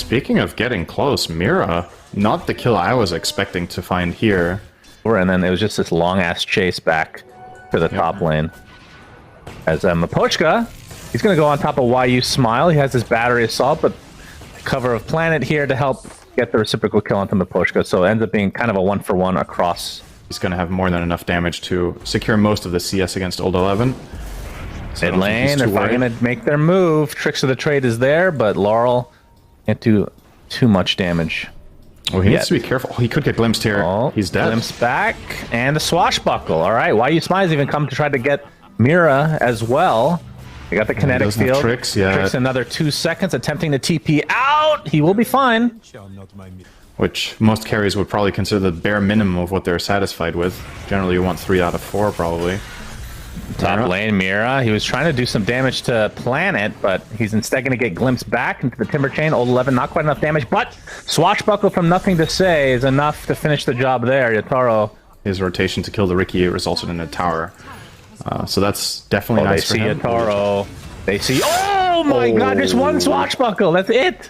Speaking of getting close, Mira, not the kill I was expecting to find here. And then it was just this long-ass chase back to the top lane. As Miposhka, he's going to go on top of YU Smile. He has his battery assault, but cover of Planet here to help get the reciprocal kill onto Miposhka. So it ends up being kind of a 1-for-1 across. He's going to have more than enough damage to secure most of the CS against Old 11. Mid lane, they're probably going to make their move. Tricks of the trade is there, but Laurel can't do too much damage. Oh, he needs to be careful. He could get glimpsed here. Oh, he's dead. Glimpse back, and the swashbuckle. All right, YU Smile's even come to try to get Mira as well. They got the kinetic field. Tricks, yeah. Tricks another 2 seconds, attempting to TP out. He will be fine. Which most carries would probably consider the bare minimum of what they're satisfied with. Generally, you want 3 out of 4, probably. Top lane, Mira. He was trying to do some damage to Planet, but he's instead going to get glimpsed back into the Timber Chain. Old 11, not quite enough damage, but Swashbuckle from Nothing to Say is enough to finish the job there. Yotaro. His rotation to kill the Riki resulted in a tower. So that's definitely nice for him. They see Yotaro. They see... Oh my god, just one Swashbuckle. That's it.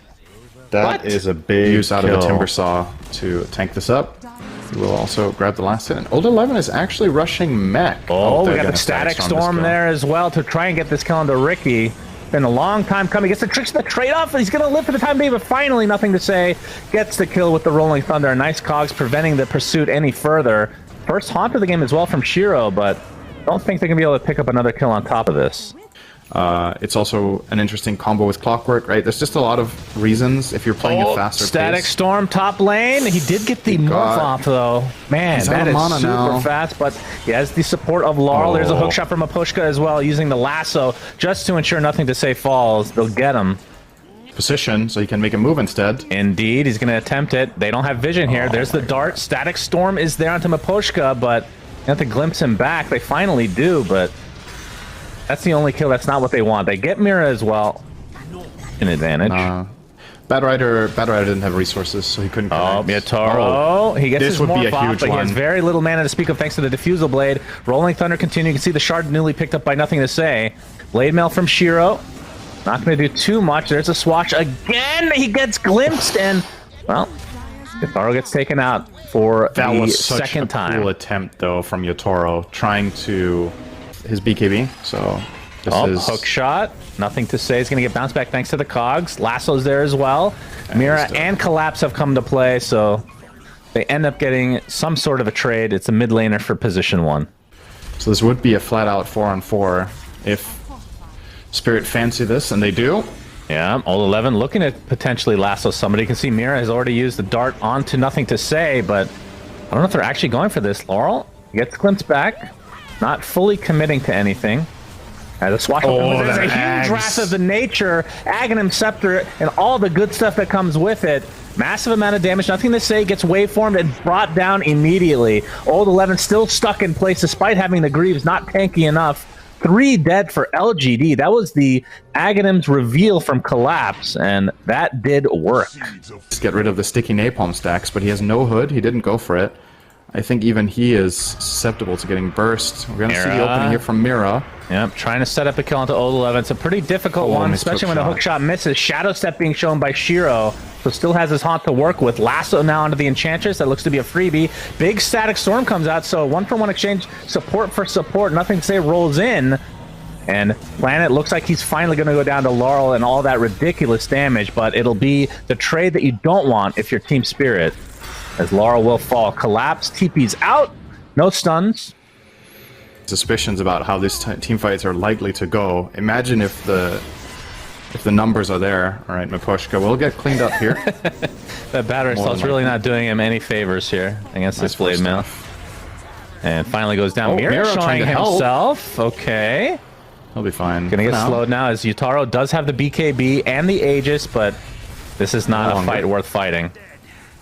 That is a big use out of the Timber Saw to tank this up. We'll also grab the last hit. And Old 11 is actually rushing mech. Oh, we got the Static Storm there as well to try and get this kill onto Ricky. Been a long time coming. Gets the tricks of the trade-off. He's going to live for the time being, but finally, Nothing to Say gets the kill with the Rolling Thunder. Nice cogs preventing the pursuit any further. First haunt of the game as well from Shiro, but I don't think they're going to be able to pick up another kill on top of this. It's also an interesting combo with Clockwork, right? There's just a lot of reasons if you're playing a faster Static pace. Storm top lane. He did get the morph off though. Man, that is super fast, but he has the support of Laurel. There's a hook shot from Miposhka as well, using the lasso just to ensure Nothing to Say falls. They'll get him. Position, so he can make a move instead. Indeed, he's going to attempt it. They don't have vision here. There's the dart. Static Storm is there onto Miposhka, but they have to glimpse him back. They finally do, but that's the only kill. That's not what they want. They get Mira as well. An advantage. Bad Rider didn't have resources, so he couldn't connect. Yotaro. He gets his morph off, but he has very little mana to speak of thanks to the Diffusal Blade. Rolling Thunder continue. You can see the shard newly picked up by Nothing to Say. Blade Mail from Shiro. Not going to do too much. There's a swatch again. He gets glimpsed, and, well, Yotaro gets taken out for the second time. That was such a cool attempt, though, from Yotaro, trying to his BKB, so this is... hook shot. Nothing to Say. He's going to get bounced back thanks to the cogs. Lasso's there as well. Mira and Collapse have come to play, so they end up getting some sort of a trade. It's a mid laner for position 1. So this would be a flat-out 4-on-4 if Spirit fancy this, and they do. Yeah, Old 11 looking at potentially lasso somebody. You can see Mira has already used the dart onto Nothing to Say, but I don't know if they're actually going for this. Laurel gets glimpsed back. Not fully committing to anything. The swashbuckle. There's a huge Wrath of the Nature, Aghanim Scepter, and all the good stuff that comes with it. Massive amount of damage. Nothing to Say gets waveformed and brought down immediately. Old 11 still stuck in place despite having the Greaves not tanky enough. 3 dead for LGD. That was the Aghanim's reveal from Collapse, and that did work. Just get rid of the sticky napalm stacks, but he has no hood. He didn't go for it. I think even he is susceptible to getting burst. We're going to see the opening here from Mira. Yep, trying to set up a kill onto Old 11. It's a pretty difficult one, especially when the hook shot misses. Shadow Step being shown by Shiro, so still has his haunt to work with. Lasso now onto the Enchantress. That looks to be a freebie. Big Static Storm comes out, so 1-for-1 exchange. Support for support. Nothing to Say rolls in. And Planet looks like he's finally going to go down to Laurel and all that ridiculous damage, but it'll be the trade that you don't want if you're Team Spirit, as Laurel will fall. Collapse, TP's out, no stuns. Suspicions about how these team fights are likely to go. Imagine if the numbers are there. All right, Miposhka will get cleaned up here. That battery assault's really not doing him any favors here against this Blade Mail. And finally goes down. Mira showing himself. Okay. He'll be fine. Gonna get slowed now as Yotaro does have the BKB and the Aegis, but this is not a fight worth fighting.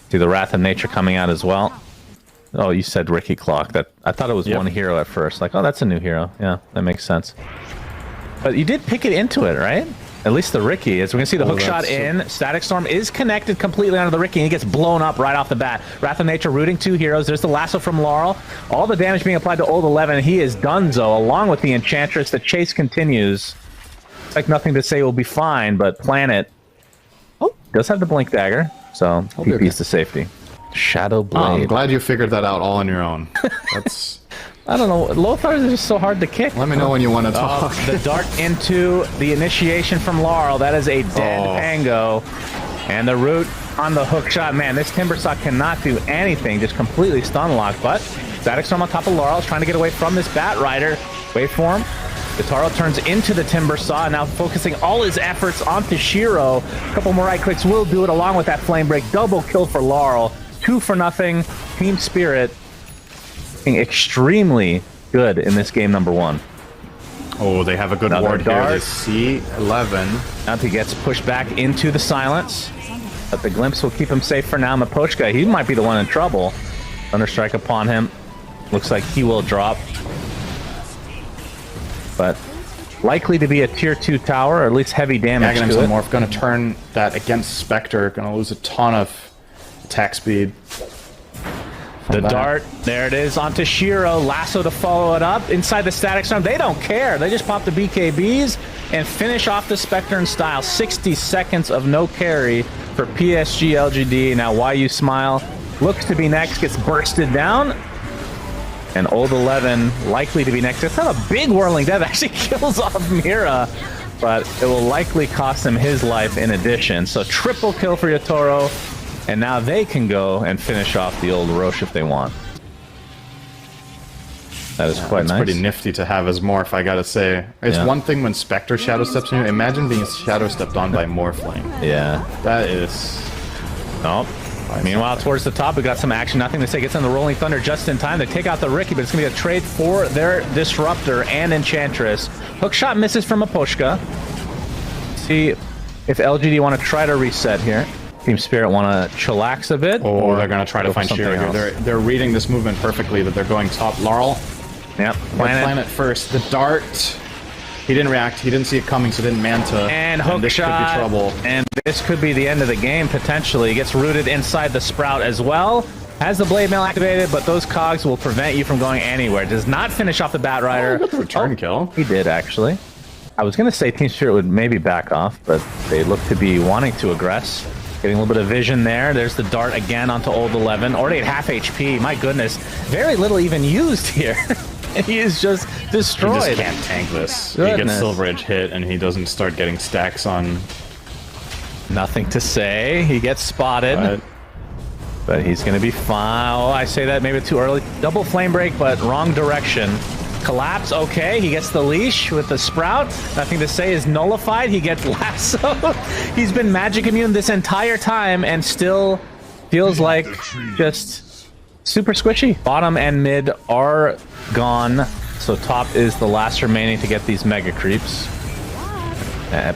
See the Wrath of Nature coming out as well. Oh, you said Ricky Clock. That I thought it was one hero at first. Like, oh, that's a new hero. Yeah, that makes sense. But you did pick it into it, right? At least the Ricky. As we're going to see the hook shot in. Static Storm is connected completely onto the Ricky, and he gets blown up right off the bat. Wrath of Nature rooting 2 heroes. There's the lasso from Laurel. All the damage being applied to Old 11. He is donezo, along with the Enchantress. The chase continues. It's like Nothing to Say will be fine, but Planet... Oh, Does have the blink dagger, so be okay. PP's to safety. Shadow Oh, I'm blade. glad you figured that out all on your own. That's. I don't know. Lothars are just so hard to kick. Let me know when you want to talk. The dart into the initiation from Laurel. That is a dead Pango. And the root on the hook shot. Man, this Timbersaw cannot do anything. Just completely stun locked. But Static Storm on top of Laurel is trying to get away from this Bat Rider. Wait for him. Guitarro turns into the Timbersaw, now focusing all his efforts onto Shiro. A couple more right clicks will do it along with that Flame Break. Double kill for Laurel. 2-0. Team Spirit extremely good in this game number 1. Oh, they have a good Another ward dart. here. They C11. Now he gets pushed back into the silence. But the glimpse will keep him safe for now. Mapochka, he might be the one in trouble. Thunderstrike upon him. Looks like he will drop. But likely to be a tier 2 tower, or at least heavy damage to it. Morph gonna turn that against Spectre. Gonna lose a ton of attack speed. The dart, there it is, onto Shiro. Lasso to follow it up. Inside the Static Storm, they don't care. They just pop the BKBs and finish off the Spectre in style. 60 seconds of no carry for PSG.LGD. Now, Why You Smile looks to be next, gets bursted down. And Old 11 likely to be next. It's not a big Whirling Death. Actually kills off Mira, but it will likely cost him his life in addition. So triple kill for Yatoro. And now they can go and finish off the old Roche if they want. That is quite nice. It's pretty nifty to have as Morph, I gotta say. It's one thing when Spectre Shadow Steps on you. Imagine being Shadow Stepped on by Morphling. Yeah. That is... Oh. Meanwhile, towards the top, we got some action. Nothing to say. Gets on the Rolling Thunder just in time. They take out the Ricky, but it's going to be a trade for their Disruptor and Enchantress. Hookshot misses from Aposhka. See if LGD want to try to reset here. Team Spirit want to chillax a bit. Or they're going to try to find Shiro here. They're reading this movement perfectly, that they're going top. Laurel. Yep. Planet first. The dart. He didn't react. He didn't see it coming, so didn't Manta. And hook this shot. could be trouble. And this could be the end of the game, potentially. Gets rooted inside the Sprout as well. Has the Blade Mail activated, but those cogs will prevent you from going anywhere. Does not finish off the Bat Rider. Oh, got the return kill. He did, actually. I was going to say Team Spirit would maybe back off, but they look to be wanting to aggress. Getting a little bit of vision there. There's the dart again onto Old 11. Already at half HP. My goodness. Very little even used here. He is just destroyed. He just can't tank this. Goodness. He gets Silver Edge hit, and he doesn't start getting stacks on... Nothing to say. He gets spotted. But he's going to be fine. Oh, I say that maybe too early. Double Flame Break, but wrong direction. Collapse, okay. He gets the leash with the Sprout. Nothing to say is nullified. He gets Lasso. He's been magic immune this entire time and still feels like just super squishy. Bottom and mid are gone. So top is the last remaining to get these Mega Creeps.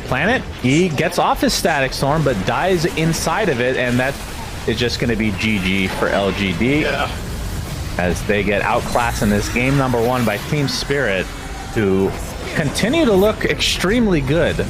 Planet, he gets off his Static Storm, but dies inside of it, and that is just going to be GG for LGD. Yeah. As they get outclassed in this game number 1 by Team Spirit, who continue to look extremely good.